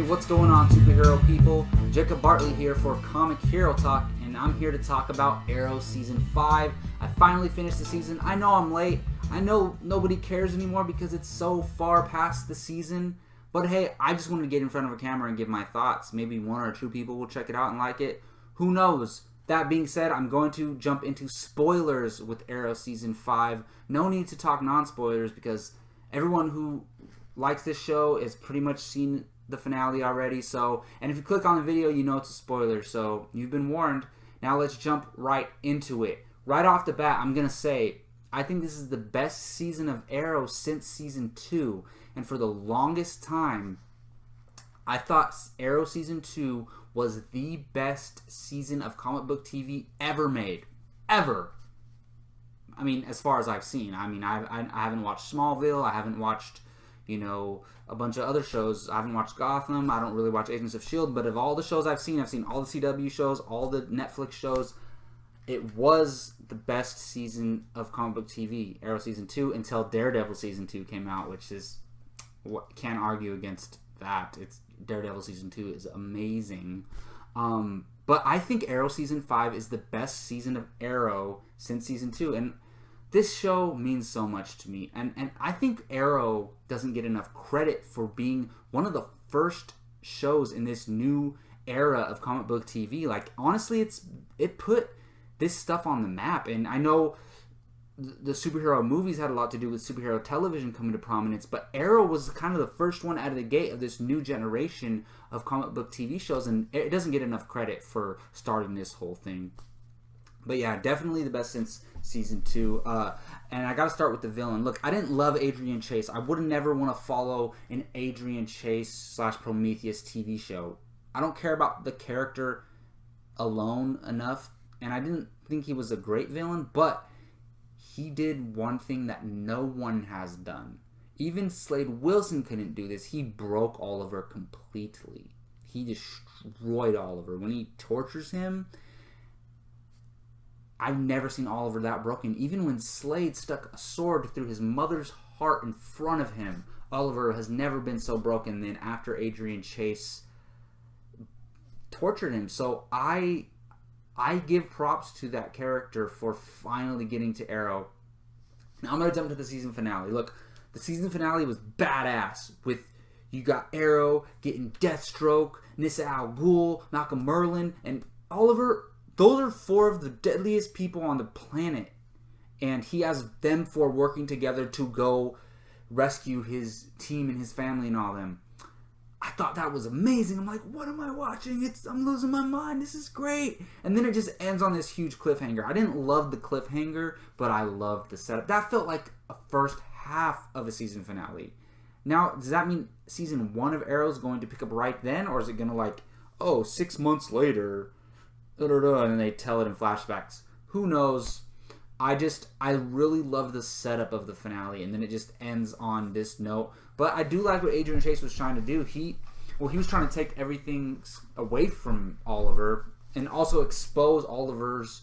what's going on, superhero people? Jacob Bartley here for Comic Hero Talk, and I'm here to talk about Arrow Season 5. I finally finished the season. I know I'm late. I know nobody cares anymore because it's so far past the season. But hey, I just wanted to get in front of a camera and give my thoughts. Maybe one or two people will check it out and like it. Who knows? That being said, I'm going to jump into spoilers with Arrow Season 5. No need to talk non-spoilers because everyone who likes this show has pretty much seen the finale already. And if you click on the video, you know it's a spoiler. So you've been warned. Now let's jump right into it. Right off the bat, I'm going to say, I think this is the best season of Arrow since Season 2. And for the longest time, I thought Arrow Season 2 was the best season of comic book TV ever made. Ever. I mean, as far as I've seen. I mean, I haven't watched Smallville. I haven't watched, a bunch of other shows. I haven't watched Gotham. I don't really watch Agents of S.H.I.E.L.D. But of all the shows I've seen all the CW shows, all the Netflix shows. It was the best season of comic book TV, Arrow Season 2, until Daredevil Season 2 came out, which is, can't argue against that. It's Daredevil Season 2 is amazing. But I think Arrow Season 5 is the best season of Arrow since Season 2. And this show means so much to me. And I think Arrow doesn't get enough credit for being one of the first shows in this new era of comic book TV. Like, honestly, it put this stuff on the map. And I know the superhero movies had a lot to do with superhero television coming to prominence, but Arrow was kind of the first one out of the gate of this new generation of comic book TV shows, and it doesn't get enough credit for starting this whole thing. But yeah, definitely the best since Season 2. And I gotta start with the villain. Look, I didn't love Adrian Chase. I would never want to follow an Adrian Chase / Prometheus TV show. I don't care about the character alone enough, and I didn't think he was a great villain, but he did one thing that no one has done. Even Slade Wilson couldn't do this. He broke Oliver completely. He destroyed Oliver. When he tortures him, I've never seen Oliver that broken. Even when Slade stuck a sword through his mother's heart in front of him, Oliver has never been so broken than after Adrian Chase tortured him. So I give props to that character for finally getting to Arrow. Now I'm going to jump to the season finale. Look, the season finale was badass. You got Arrow getting Deathstroke, Nyssa Al Ghul, Malcolm Merlin, and Oliver. Those are 4 of the deadliest people on the planet. And he has them 4 working together to go rescue his team and his family and all them. I thought that was amazing. I'm like, what am I watching? I'm losing my mind. This is great. And then it just ends on this huge cliffhanger. I didn't love the cliffhanger, but I loved the setup. That felt like a first half of a season finale. Now, does that mean Season 1 of Arrow is going to pick up right then? Or is it going to 6 months later, and then they tell it in flashbacks? Who knows? I really love the setup of the finale, and then it just ends on this note. But I do like what Adrian Chase was trying to do. He was trying to take everything away from Oliver and also expose Oliver's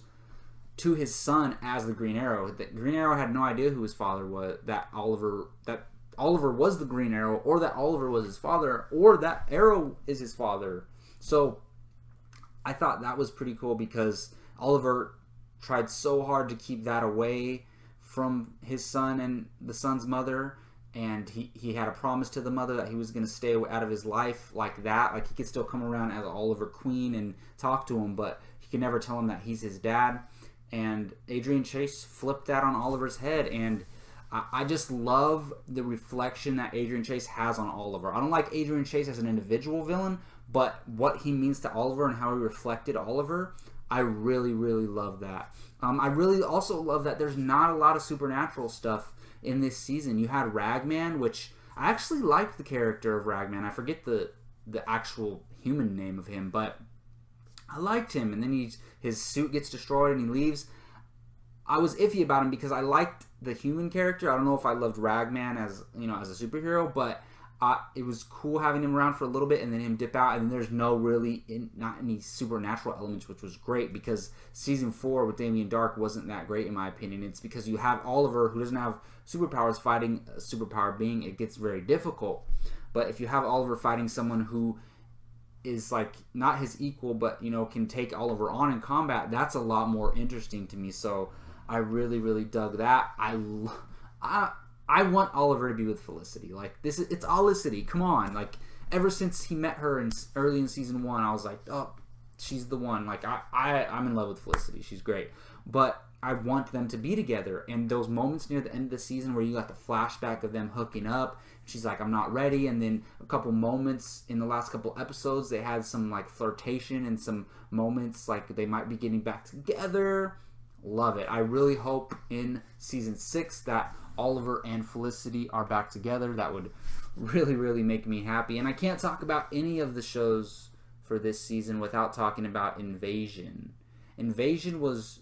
to his son as the Green Arrow. That Green Arrow had no idea who his father was. That Oliver was the Green Arrow, or that Oliver was his father, or that Arrow is his father. So I thought that was pretty cool because Oliver tried so hard to keep that away from his son and the son's mother, and he had a promise to the mother that he was going to stay out of his life like that. Like, he could still come around as Oliver Queen and talk to him, but he could never tell him that he's his dad. And Adrian Chase flipped that on Oliver's head, and I just love the reflection that Adrian Chase has on Oliver. I don't like Adrian Chase as an individual villain, but what he means to Oliver and how he reflected Oliver, I really, really love that. I really also love that there's not a lot of supernatural stuff in this season. You had Ragman, which I actually liked the character of Ragman. I forget the actual human name of him, but I liked him. And then his suit gets destroyed and he leaves. I was iffy about him because I liked the human character. I don't know if I loved Ragman as a superhero, but it was cool having him around for a little bit and then him dip out, and there's not any supernatural elements, which was great because Season 4 with Damien Dark wasn't that great in my opinion. It's because you have Oliver, who doesn't have superpowers, fighting a superpower being. It gets very difficult. But if you have Oliver fighting someone who is like not his equal, but you know, can take Oliver on in combat, that's a lot more interesting to me. So I really, really dug that. I want Oliver to be with Felicity. Like, it's Olicity. Come on. Like, ever since he met her early in season 1, I was like, oh, she's the one. Like, I'm in love with Felicity. She's great. But I want them to be together. And those moments near the end of the season where you got the flashback of them hooking up, she's like, I'm not ready. And then a couple moments in the last couple episodes, they had some like flirtation and some moments like they might be getting back together. Love it. I really hope in season 6 that Oliver and Felicity are back together. That would really, really make me happy. And I can't talk about any of the shows for this season without talking about Invasion. Invasion was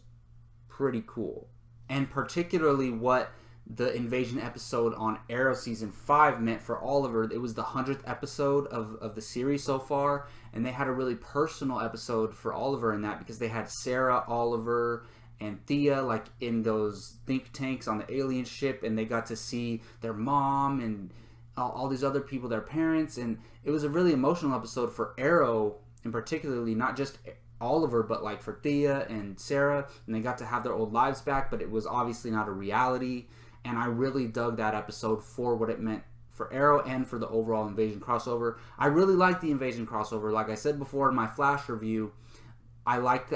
pretty cool. And particularly what the Invasion episode on Arrow season 5 meant for Oliver. It was the 100th episode of the series so far. And they had a really personal episode for Oliver in that because they had Sarah, Oliver, and Thea like in those think tanks on the alien ship, and they got to see their mom and all these other people, their parents, and it was a really emotional episode for Arrow, and particularly not just Oliver, but like for Thea and Sarah, and they got to have their old lives back, but it was obviously not a reality, and I really dug that episode for what it meant for Arrow and for the overall Invasion crossover. I really liked the Invasion crossover. Like I said before in my Flash review, I liked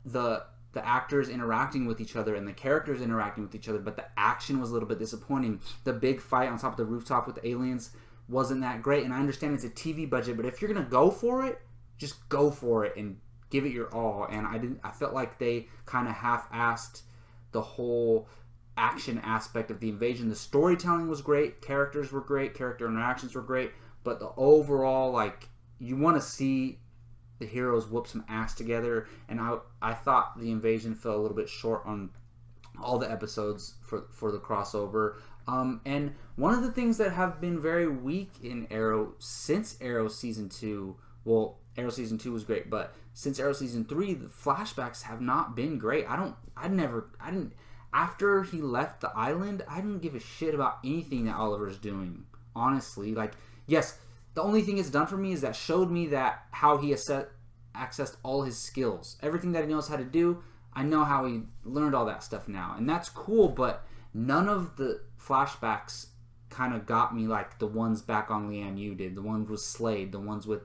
the actors interacting with each other and the characters interacting with each other, but the action was a little bit disappointing. The big fight on top of the rooftop with the aliens wasn't that great, and I understand it's a TV budget, but if you're gonna go for it, just go for it and give it your all. And I felt like they kind of half-assed the whole action aspect of the Invasion. The storytelling was great, characters were great, character interactions were great, but the overall, like, you want to see the heroes whoop some ass together, and I thought the Invasion fell a little bit short on all the episodes for the crossover. And one of the things that have been very weak in Arrow since Arrow season 2, well, Arrow season 2 was great, but since Arrow season 3, the flashbacks have not been great. After he left the island, I didn't give a shit about anything that Oliver's doing, honestly. Like, yes, the only thing it's done for me is that showed me that how he accessed all his skills. Everything that he knows how to do, I know how he learned all that stuff now. And that's cool, but none of the flashbacks kind of got me like the ones back on Lian Yu did. The ones with Slade, the ones with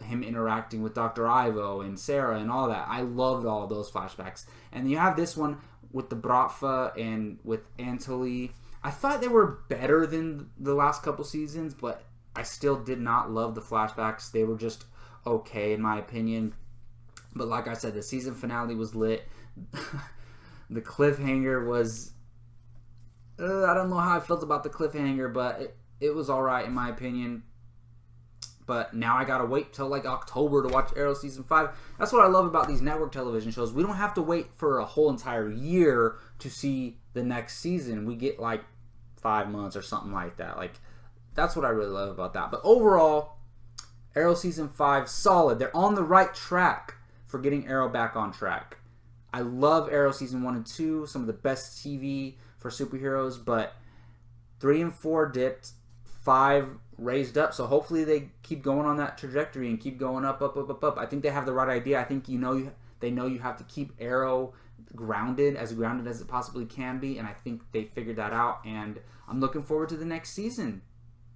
him interacting with Dr. Ivo and Sarah and all that. I loved all of those flashbacks. And you have this one with the Bratva and with Anatoly. I thought they were better than the last couple seasons, but I still did not love the flashbacks. They were just okay, in my opinion. But like I said, the season finale was lit. The cliffhanger was... I don't know how I felt about the cliffhanger, but it was alright, in my opinion. But now I gotta wait till like October to watch Arrow season 5. That's what I love about these network television shows. We don't have to wait for a whole entire year to see the next season. We get like 5 months or something like that. Like, that's what I really love about that. But overall, Arrow season 5, solid. They're on the right track for getting Arrow back on track. I love Arrow season 1 and 2, some of the best TV for superheroes, but 3 and 4 dipped, 5 raised up, so hopefully they keep going on that trajectory and keep going up. I think they have the right idea. I think they know you have to keep Arrow grounded as it possibly can be, and I think they figured that out, and I'm looking forward to the next season.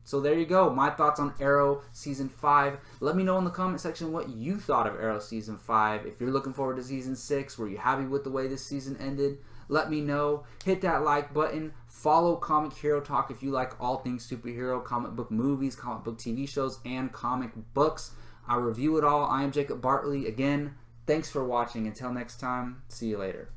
So there you go, my thoughts on Arrow Season 5. Let me know in the comment section what you thought of Arrow Season 5. If you're looking forward to Season 6, were you happy with the way this season ended? Let me know. Hit that like button. Follow Comic Hero Talk if you like all things superhero, comic book movies, comic book TV shows, and comic books. I review it all. I am Jacob Bartley. Again, thanks for watching. Until next time, see you later.